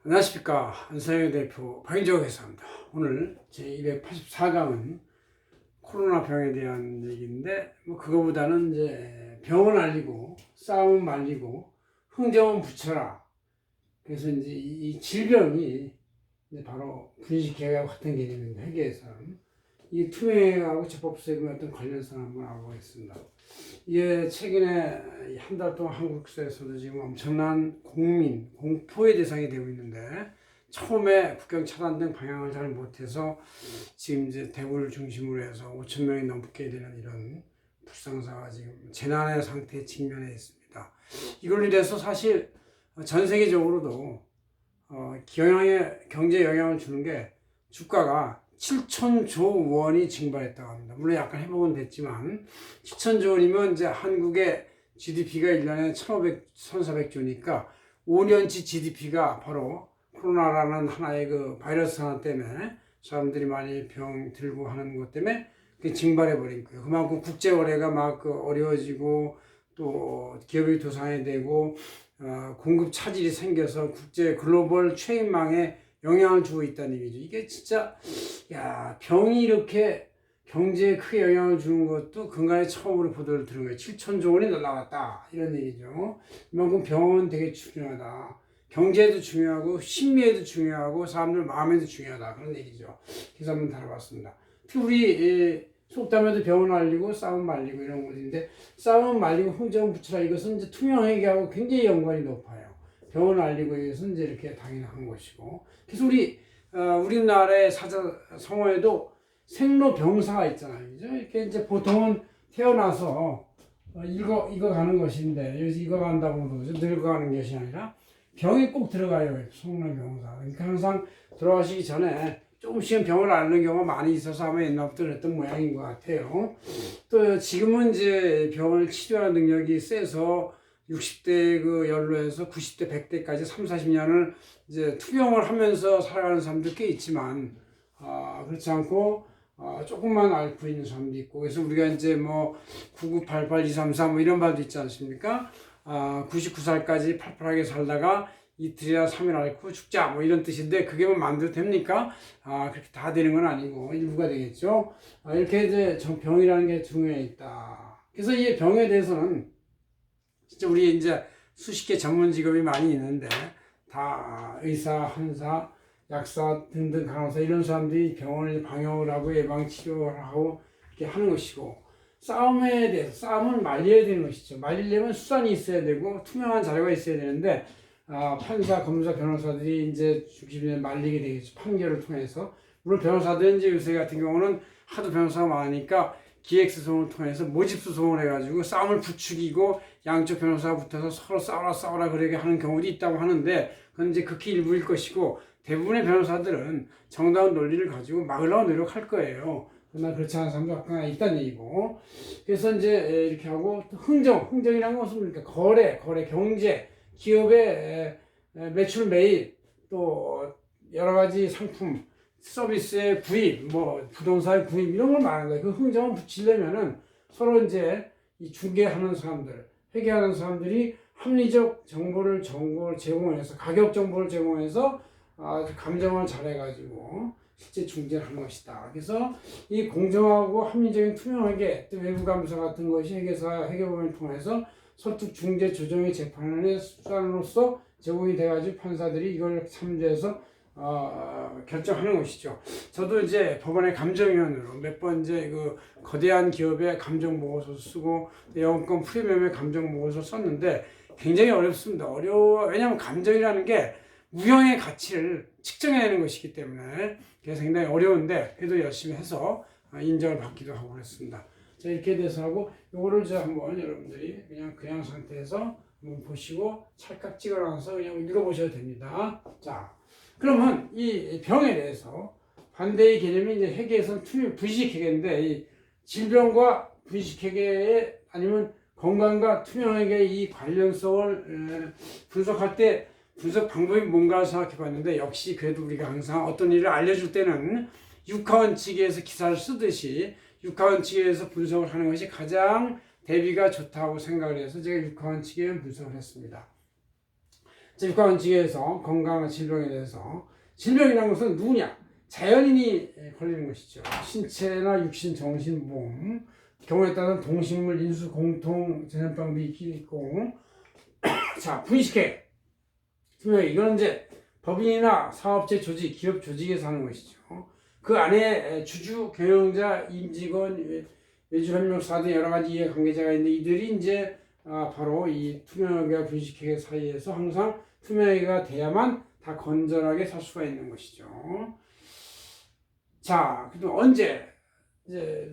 안녕하십니까. 안상현 대표 박인정 회사입니다. 오늘 제284강은 코로나 병에 대한 얘기인데, 그거보다는 이제 병은 알리고, 싸움은 말리고, 흥정은 붙여라. 그래서 이제 이 질병이 이제 바로 분식회계와 같은 개념입니다. 회계에서는. 이 투명하고 재법세금의 어떤 관련성 한번 알아보겠습니다. 이게 최근에 한 달 동안 한국사에서도 지금 엄청난 공포의 대상이 되고 있는데, 처음에 국경 차단 등 방향을 잘 못해서 지금 이제 대구를 중심으로 해서 5천 명이 넘게 되는 이런 불상사가 지금 재난의 상태에 직면해 있습니다. 이걸로 인해서 사실 전 세계적으로도 경제 영향을 주는 게 주가가 7천조 원이 증발했다고 합니다. 물론 약간 회복은 됐지만 7천조 원이면 이제 한국의 GDP가 1년에 1,400조니까 5년치 GDP가 바로 코로나라는 하나의 그 바이러스 하나 때문에 사람들이 많이 병 들고 하는 것 때문에 증발해 버린 거예요. 그만큼 국제 거래가 막 어려워지고 또 기업이 도산이 되고 공급 차질이 생겨서 국제 글로벌 체인망에 영향을 주고 있다는 얘기죠. 이게 진짜 병이 이렇게 경제에 크게 영향을 주는 것도 근간에 처음으로 보도를 들은 거예요. 7천조 원이 날라갔다 이런 얘기죠. 이만큼 병은 되게 중요하다. 경제에도 중요하고 심리에도 중요하고 사람들 마음에도 중요하다 그런 얘기죠. 그래서 한번 다뤄봤습니다. 특히 우리 속담에도 병은 알리고 싸움 말리고 이런 것인데, 싸움 말리고 흥정은 붙여라, 이것은 이제 투명회계하고 굉장히 연관이 높아요. 병을 알리고 위해서 이제 이렇게 당연한 것이고. 그래서 우리나라의 성어에도 생로병사가 있잖아요. 그죠? 이렇게 이제 보통은 태어나서 익어가는 것인데, 여기서 익어간다고 그러죠. 늙어가는 것이 아니라 병이 꼭 들어가요. 생로병사. 그러니까 항상 돌아가시기 전에 조금씩은 병을 앓는 경우가 많이 있어서 아마 옛날부터 그랬던 모양인 것 같아요. 또 지금은 이제 병을 치료하는 능력이 세서 60대 그 연로에서 90대, 100대까지 3, 40년을 이제 투병을 하면서 살아가는 사람도 꽤 있지만, 그렇지 않고, 조금만 앓고 있는 사람도 있고, 그래서 우리가 이제 9988233 이런 말도 있지 않습니까? 99살까지 팔팔하게 살다가 이틀이나 3일 앓고 죽자 이런 뜻인데, 그게 마음대로 됩니까? 그렇게 다 되는 건 아니고 일부가 되겠죠. 이렇게 이제 병이라는 게 중요해 있다. 그래서 이 병에 대해서는 진짜 우리 이제 수십 개 전문 직업이 많이 있는데, 다 의사, 한사, 약사 등등 간호사 이런 사람들이 병원을 방역을 하고 예방 치료를 하고 이렇게 하는 것이고, 싸움에 대해서 싸움은 말려야 되는 것이죠. 말리려면 수단이 있어야 되고 투명한 자료가 있어야 되는데, 판사, 검사, 변호사들이 이제 중심에 말리게 되겠죠. 판결을 통해서. 물론 변호사들은 이제 요새 같은 경우는 하도 변호사가 많으니까 기획소송을 통해서 모집소송을 해가지고 싸움을 부추기고 양쪽 변호사가 붙어서 서로 싸워라 그러게 하는 경우도 있다고 하는데, 그건 이제 극히 일부일 것이고, 대부분의 변호사들은 정당한 논리를 가지고 막으려고 노력할 거예요. 그러나 그렇지 않은 사람도 가끔 있다는 얘기고. 그래서 이제 이렇게 하고, 흥정이라는 것은 그러니까 거래, 경제, 기업의 매출 매입, 또 여러 가지 상품, 서비스의 구입, 부동산의 구입 이런 걸 말하는 거예요. 그 흥정을 붙이려면은 서로 이제 이 중개하는 사람들, 회계하는 사람들이 합리적 정보를 제공해서, 가격 정보를 제공해서 감정을 잘해가지고 실제 중재를 하는 것이다. 그래서 이 공정하고 합리적인 투명하게, 또 외부 감사 같은 것이 회계법인을 통해서 설득, 중재, 조정의 재판의 수단으로서 제공이 돼가지고 판사들이 이걸 참조해서 결정하는 것이죠. 저도 이제 법원의 감정위원으로 몇 번 이제 그 거대한 기업의 감정 보고서 쓰고 영업권 프리미엄의 감정 보고서 썼는데 굉장히 어렵습니다. 왜냐하면 감정이라는 게 무형의 가치를 측정해내는 것이기 때문에 그래서 굉장히 어려운데, 그래도 열심히 해서 인정을 받기도 하고 그랬습니다. 자, 이렇게 돼서 하고, 요거를 한번 여러분들이 그냥 상태에서 한번 보시고 찰칵 찍어놔서 그냥 읽어보셔도 됩니다. 자, 그러면 이 병에 대해서 반대의 개념이 이제 회계에서는 분식회계인데, 이 질병과 분식회계의 아니면 건강과 투명회계의 이 관련성을 분석할 때 분석 방법이 뭔가 생각해 봤는데, 역시 그래도 우리가 항상 어떤 일을 알려줄 때는 육하원칙에서 기사를 쓰듯이 육하원칙에서 분석을 하는 것이 가장 대비가 좋다고 생각을 해서 제가 육하원칙에 분석을 했습니다. 육가원칙에서 건강한 질병에 대해서 질병이라는 것은 누구냐? 자연인이 걸리는 것이죠. 신체나 육신, 정신, 몸 경우에 따라 동식물, 인수, 공통 전염병도 있고 자 분식회 이거는 이제 법인이나 사업체 조직, 기업 조직에서 하는 것이죠. 그 안에 주주, 경영자, 임직원, 외주협력사 등 여러 가지 이해관계자가 있는데 이들이 이제 바로 이 투명하게 분식회 사이에서 항상 투명하게가 돼야만 다 건전하게 살 수가 있는 것이죠. 자, 그럼 언제 이제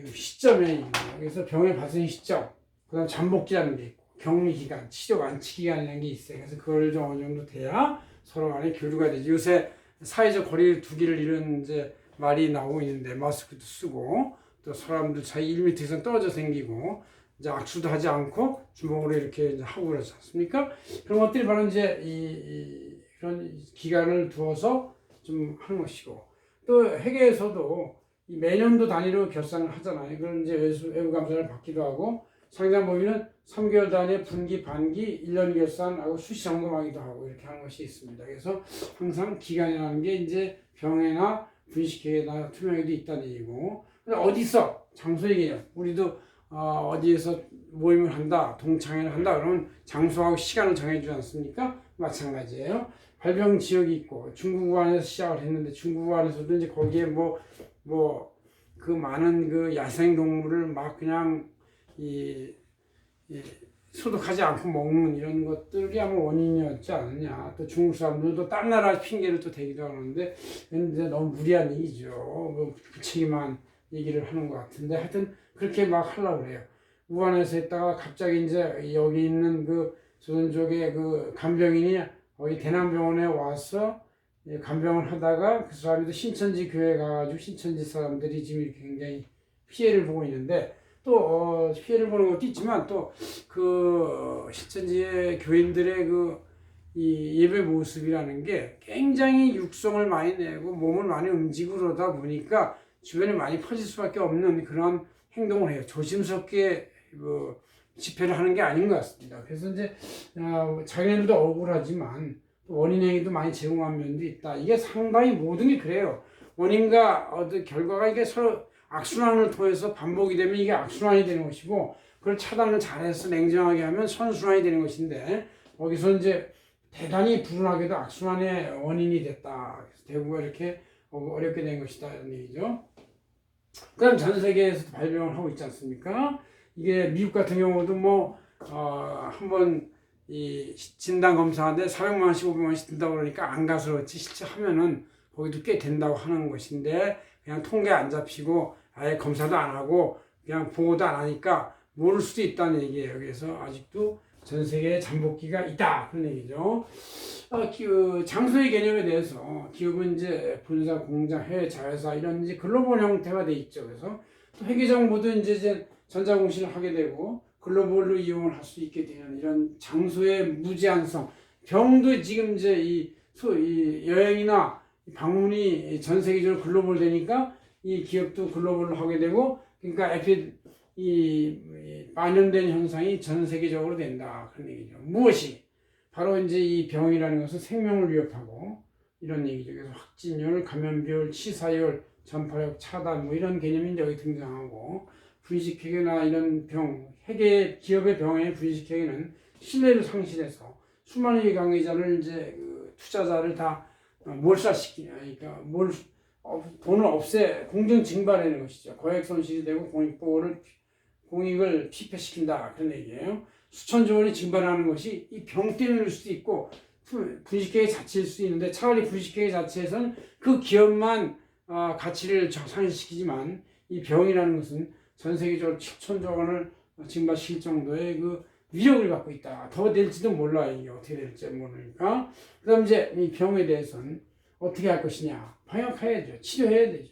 시점에 그래서 병의 발생 시점, 그다음 잠복기라는 게 있고 격리 기간, 치료 완치 기간이라는 게 있어요. 그래서 그걸 좀 어느 정도 돼야 서로 간에 교류가 되죠. 요새 사회적 거리를 두기를 이런 이제 말이 나오고 있는데 마스크도 쓰고 또 사람들 사이 1m 이상 떨어져 생기고 이제 악수도 하지 않고 주먹으로 이렇게 이제 하고 그러지 않습니까? 그런 것들이 바로 이제 그런 기간을 두어서 좀 하는 것이고 또 회계에서도 매년도 단위로 결산을 하잖아요. 그런 이제 외부 감사를 받기도 하고 상장 범위는 3개월 단위의 분기, 반기, 1년 결산하고 수시 점검하기도 하고 이렇게 하는 것이 있습니다. 그래서 항상 기간이라는 게 이제 병해나 분식회나 투명에도 있다는 얘기고 어디서 장소의 개념 우리도 어디에서 모임을 한다, 동창회를 한다 그러면 장소하고 시간을 정해주지 않습니까? 마찬가지예요. 발병 지역이 있고 중국 우한에서 시작을 했는데 중국 우한에서도 이제 거기에 그 많은 그 야생 동물을 막 그냥 소독하지 않고 먹는 이런 것들이 아마 원인이었지 않느냐. 또 중국 사람들도 딴 나라 핑계를 또 대기도 하는데 이제 너무 무리한 얘기죠. 뭐 부책임한 얘기를 하는 것 같은데 하여튼 그렇게 막 하려고 그래요. 우한에서 했다가 갑자기 이제 여기 있는 그 조선족의 그 간병인이 거기 대남병원에 와서 간병을 하다가 그 사람이 신천지 교회 가가지고 신천지 사람들이 지금 이렇게 굉장히 피해를 보고 있는데 또 피해를 보는 것도 있지만 또 그 신천지의 교인들의 이 예배 모습이라는 게 굉장히 육성을 많이 내고 몸을 많이 움직이고 그러다 보니까 주변에 많이 퍼질 수밖에 없는 그런 행동을 해요. 조심스럽게 집회를 하는 게 아닌 것 같습니다. 그래서 이제 자기네들도 억울하지만 원인행위도 많이 제공한 면도 있다. 이게 상당히 모든 게 그래요. 원인과 결과가 이게 서로 악순환을 통해서 반복이 되면 이게 악순환이 되는 것이고 그걸 차단을 잘해서 냉정하게 하면 선순환이 되는 것인데 거기서 이제 대단히 불운하게도 악순환의 원인이 됐다. 그래서 대구가 이렇게 어렵게 된 것이다 이런 얘기죠. 그다음 전 세계에서도 발병을 하고 있지 않습니까? 이게 미국 같은 경우도 한번 이 진단 검사하는데 400만 원씩 500만 원씩 든다고 그러니까 안 가서 그렇지 실제 하면은 거기도 꽤 된다고 하는 것인데 그냥 통계 안 잡히고 아예 검사도 안 하고 그냥 보고도 안 하니까 모를 수도 있다는 얘기예요. 그래서 아직도 전 세계에 잠복기가 있다 그런 얘기죠. 장소의 개념에 대해서 기업은 이제 본사, 공장, 해외 자회사 이런 이제 글로벌 형태가 돼 있죠. 그래서 또 회계정보도 이제 전자공시를 하게 되고 글로벌로 이용을 할 수 있게 되는 이런 장소의 무제한성. 병도 지금 이제 이 여행이나 방문이 전 세계적으로 글로벌 되니까 이 기업도 글로벌로 하게 되고 그러니까 만연된 현상이 전 세계적으로 된다 그런 얘기죠. 무엇이 바로 이제 이 병이라는 것은 생명을 위협하고 이런 얘기죠. 그래서 확진율, 감염비율, 치사율, 전파력, 차단 뭐 이런 개념이 여기 등장하고 분식회계나 이런 기업의 병의 분식회계는 신뢰를 상실해서 수많은 관계자를 이제 투자자를 다 몰살시키냐, 그러니까 돈을 공정 징발하는 것이죠. 거액 손실이 되고 공익을 피폐시킨다 그런 얘기예요. 수천조 원이 징발하는 것이 이 병 때문일 수도 있고 분식회계 자체일 수도 있는데 차라리 분식회계 자체에서는 그 기업만 가치를 상실시키지만 이 병이라는 것은 전 세계적으로 7천조 원을 징발시킬 정도의 그 위력을 갖고 있다. 더 될지도 몰라. 이게 어떻게 될지 모르니까. 그 다음 이제 이 병에 대해서는 어떻게 할 것이냐. 방역해야죠. 치료해야 되죠.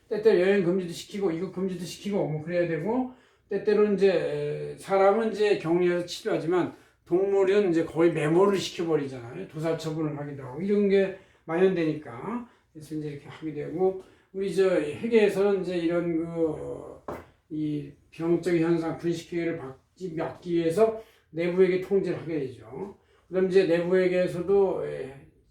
때때로 여행 금지도 시키고 이거 금지도 시키고 뭐 그래야 되고 때때로 이제 사람은 이제 격리해서 치료하지만 동물은 이제 거의 매몰을 시켜버리잖아요. 도살 처분을 하기도 하고 이런 게 만연되니까 그래서 이제 이렇게 하게 되고 우리 회계에서는 이제 이런 이 병적 현상 분식회계를 막기 위해서 내부에게 통제를 하게 되죠. 그다음 이제 내부에게서도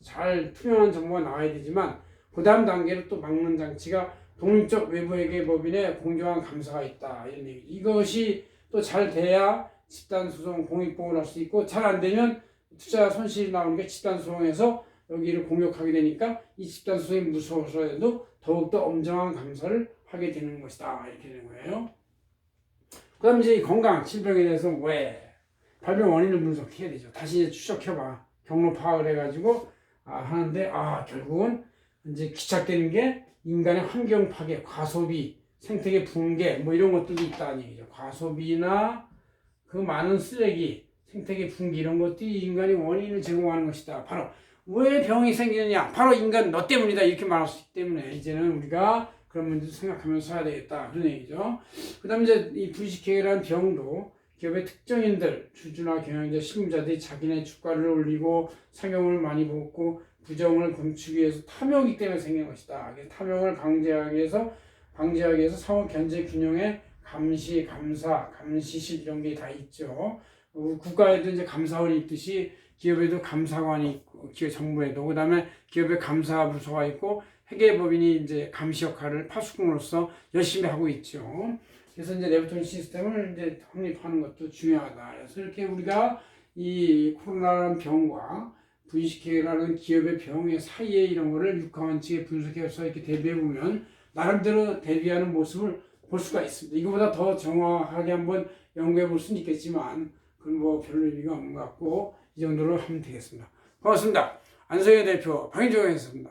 잘 투명한 정보가 나와야 되지만 그 다음 단계로 또 막는 장치가 독립적 외부회계 법인의 공정한 감사가 있다 이런 얘기. 이것이 또 잘 돼야 집단 소송 공익보험을 할 수 있고 잘 안 되면 투자 손실이 나오니까 집단 소송에서 여기를 공격하게 되니까 이 집단 소송이 무서워서라도 더욱더 엄정한 감사를 하게 되는 것이다 이렇게 되는 거예요. 그다음 이제 건강 질병에 대해서 왜 발병 원인을 분석해야 되죠. 다시 이제 추적해봐 경로 파악을 해가지고 하는데 결국은 이제 기착되는 게 인간의 환경 파괴, 과소비, 생태계 붕괴 뭐 이런 것들도 있다는 얘기죠. 과소비나 그 많은 쓰레기, 생태계 붕괴 이런 것들이 인간의 원인을 제공하는 것이다. 바로 왜 병이 생기느냐? 바로 인간 너 때문이다 이렇게 말할 수 있기 때문에 이제는 우리가 그런 문제도 생각하면서 써야 되겠다 그런 얘기죠. 그 다음에 이제 이 불식회계라는 병도 기업의 특정인들, 주주나 경영자, 실무자들이 자기네 주가를 올리고 상용을 많이 먹고 부정을 감추기 위해서 탐욕이기 때문에 생긴 것이다. 탐욕을 방지하기 위해서 상호 견제 균형의 감시, 감사, 감시실 이런 게 다 있죠. 국가에도 이제 감사원이 있듯이 기업에도 감사관이 있고, 기업 정부에도 그다음에 기업의 감사부서가 있고 회계법인이 이제 감시 역할을 파수꾼으로서 열심히 하고 있죠. 그래서 이제 내부통 시스템을 이제 확립하는 것도 중요하다. 그래서 이렇게 우리가 이 코로나라는 병과 분식회라는 기업의 병의 사이에 이런 거를 육하원칙에 분석해서 이렇게 대비해 보면 나름대로 대비하는 모습을 볼 수가 있습니다. 이거보다 더 정확하게 한번 연구해 볼 수는 있겠지만 그건 뭐 별로 의미가 없는 것 같고 이 정도로 하면 되겠습니다. 고맙습니다. 안성현 대표 박인종이었습니다.